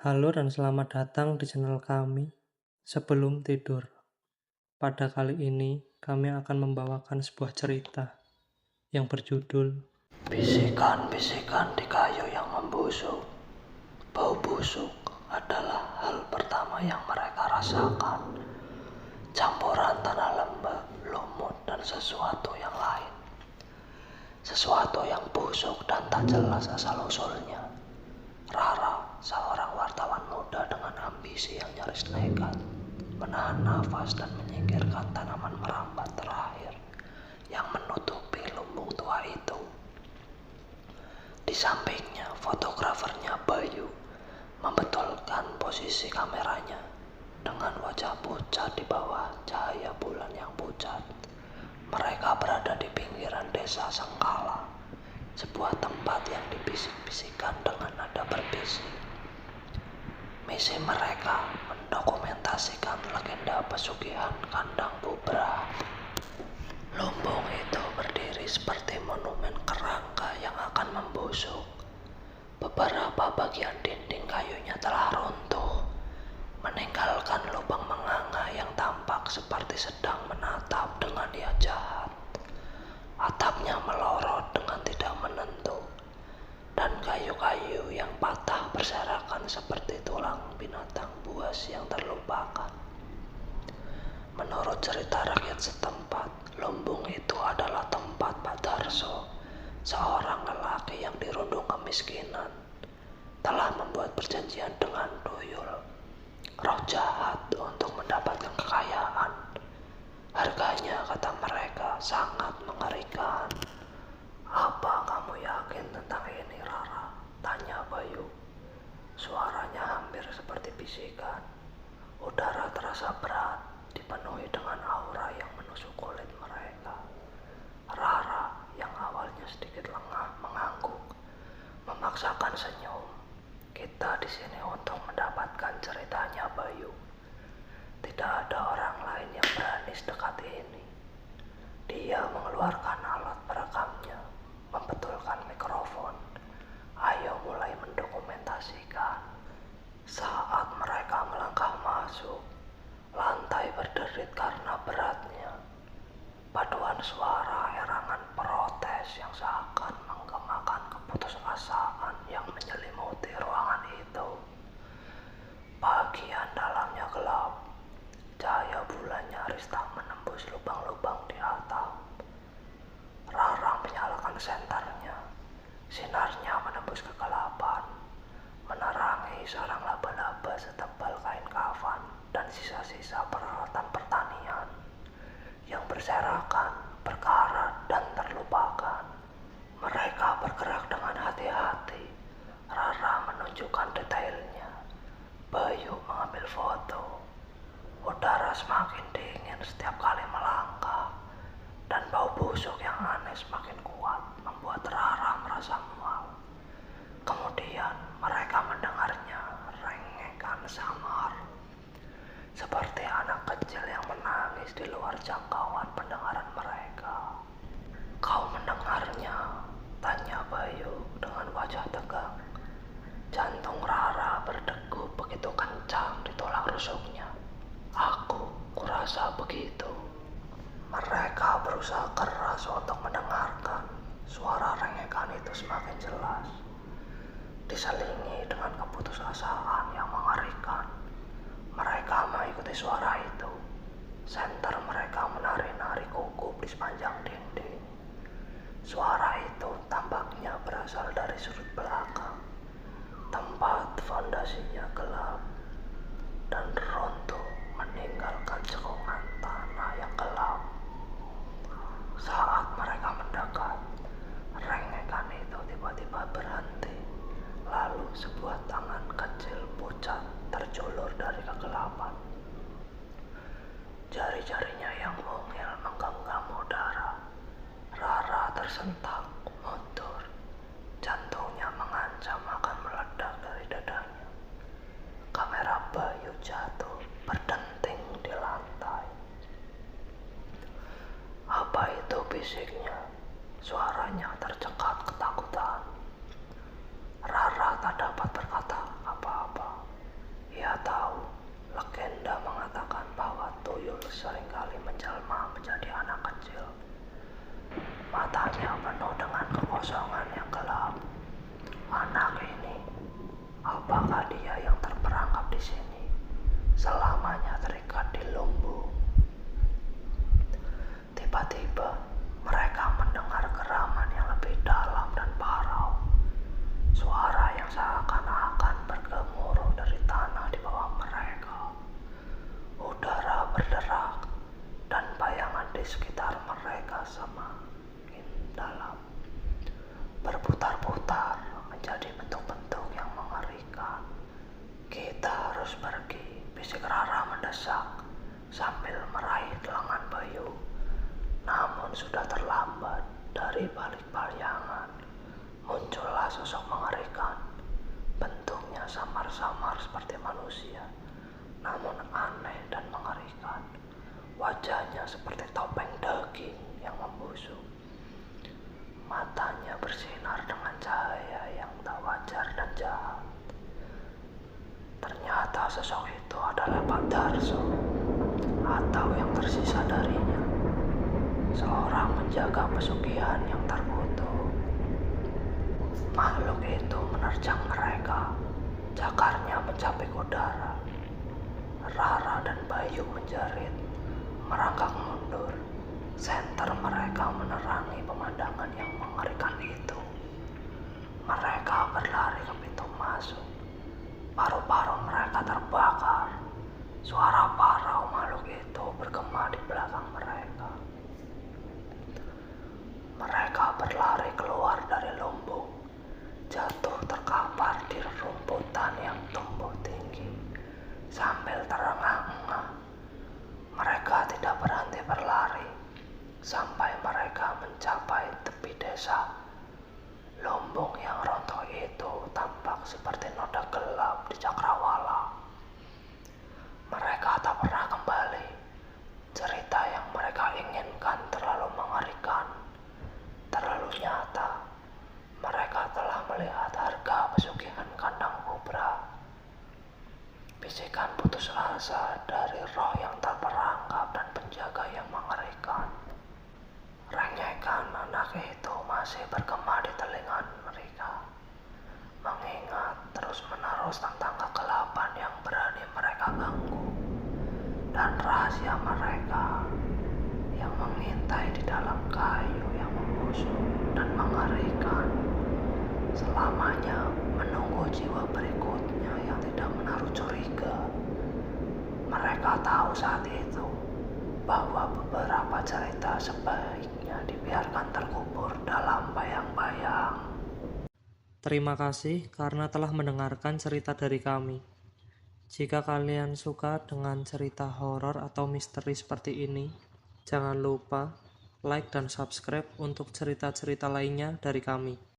Halo dan selamat datang di channel kami, Sebelum Tidur. Pada kali ini, kami akan membawakan sebuah cerita yang berjudul Bisikan-bisikan di kayu yang membusuk. Bau busuk adalah hal pertama yang mereka rasakan. Campuran tanah lembab, lumut, dan sesuatu yang lain. Sesuatu yang busuk dan tak jelas asal-usulnya. Rara, seorang wartawan muda dengan ambisi yang nyaris nekat, menahan nafas dan menyingkirkan tanaman merambat terakhir yang menutupi lumbung tua itu. Di sampingnya, fotografernya Bayu membetulkan posisi kameranya dengan wajah pucat di bawah cahaya bulan yang pucat. Mereka berada di pinggiran desa Sengkala, sebuah tempat yang dibisik-bisikan dengan nada berbisik. Misi mereka mendokumentasikan legenda pesugihan kandang Bubra. Lumbung itu berdiri seperti monumen kerangka yang akan membusuk. Beberapa bagian dinding kayunya telah runtuh, meninggalkan lubang menganga yang tampak seperti sedang menatap dengan niat jahat. Atapnya melorot dengan tidak menentu, dan kayu-kayu yang patah berserakan seperti tulang binatang buas yang terlupakan. Menurut cerita rakyat setempat, lumbung itu adalah tempat Pak Darso, seorang lelaki yang dirundung kemiskinan, telah membuat perjanjian dengan tuyul, roh jahat, untuk mendapatkan kekayaan. Harganya, kata mereka, sangat mengerikan. Apa kamu yakin tentang ini, Rara? Tanya Bayu. Suaranya hampir seperti bisikan. Udara terasa berat, dipenuhi dengan aura yang menusuk kulit mereka. Rara yang awalnya sedikit lengah mengangguk, memaksakan senyum. Kita di sini untuk mendapatkan ceritanya Bayu. Tidak ada orang lain yang berani sedekat ini. Dia mengeluarkan alat perekamnya, membetulkan mikrofon. Ayo mulai mendokumentasikan. Saat mereka melangkah masuk, lantai berderit karena beratnya. Paduan suara erangan protes yang seakan menggemakan keputusasaan yang menyelimuti ruangan itu. Bagian dalamnya gelap. Cahaya bulan nyaris tak menembus lubang-lubang di atap. Rara menyalakan senternya. Sinarnya menembus kegelapan, menerangi sarang laba-laba setebal kain kafan dan sisa-sisa peralatan pertanian yang berserakan, berkarat, dan terlupakan. Mereka bergerak dengan hati-hati. Rara menunjukkan detailnya. Bayu mengambil foto. Udara semakin dingin setiap kali melangkah, dan bau busuk yang aneh semakin kuat membuat Rara merasa mual. Kemudian mereka mendengarnya rengekan samar, seperti anak kecil yang menangis di luar jangkauan pendengaran mereka. Kau mendengarnya? Tanya Bayu dengan wajah tegang. Jantung Rara berdegup begitu kencang di tulang rusuknya. Aku kurasa begitu. Mereka berusaha keras untuk mendengarkan. Suara rengekan itu semakin jelas, diselingi dengan keputusasaan yang mengerikan. Mereka mengikuti suara itu. Senter mereka menari-nari gugup di sepanjang dinding. Suara itu tampaknya berasal dari sudut belakang, tempat fondasinya gelap dan runtuh, meninggalkan cekungan tanah yang gelap. Saat mereka mendekat, rengekan itu tiba-tiba berhenti. Lalu sebuah tangan kecil pucat terjulur dari kegelapan. Jari-jarinya yang mungil menggenggam udara. Rara tersentak, mundur. Jantungnya mengancam akan meledak dari dadanya. Kamera Bayu jatuh berdenting di lantai. Apa itu, bisiknya? Suaranya tercekat ketakutan. Rara tak dapat berkata samar-samar seperti manusia, namun aneh dan mengerikan. Wajahnya seperti topeng daging yang membusuk. Matanya bersinar dengan cahaya yang tak wajar dan jahat. Ternyata sosok itu adalah Pak Darso, atau yang tersisa darinya, seorang penjaga pesugihan yang terkutuk. Makhluk itu menerjang mereka, cakarnya mencapik udara. Rara dan Bayu menjerit, merangkak mundur. Senter mereka menerangi pemandangan yang mengerikan itu. Mereka berlari ke pintu masuk. Paru-paru mereka terbakar. Suara parau makhluk itu bergema di belakang mereka. Mereka berlari keluar dari lumbung, jatuh terkapar di rumputan yang tumbuh tinggi. Sambil terengah-engah, mereka tidak berhenti berlari sampai mereka mencapai tepi desa. Lumbung yang rontok itu tampak seperti noda gelap di cakrawala. Mereka tak pernah kembali. Cerita yang mereka inginkan terlalu mengerikan, terlalu nyata. Mereka telah melihat harga pesugihan kandang kobra. Bisikan putus asa dari roh yang terperangkap dan penjaga yang mengerikan. Rengekan anak itu masih bergema di telinga mereka, mengingat terus-menerus tentang kegelapan yang berani mereka ganggu, dan rahasia mereka yang mengintai di dalam kayu yang membusuk dan mengerikan, selamanya menunggu jiwa berikutnya yang tidak menaruh curiga. Mereka tahu saat itu bahwa beberapa cerita sebaiknya dibiarkan terkubur dalam bayang-bayang. Terima kasih karena telah mendengarkan cerita dari kami. Jika kalian suka dengan cerita horor atau misteri seperti ini, jangan lupa like dan subscribe untuk cerita-cerita lainnya dari kami.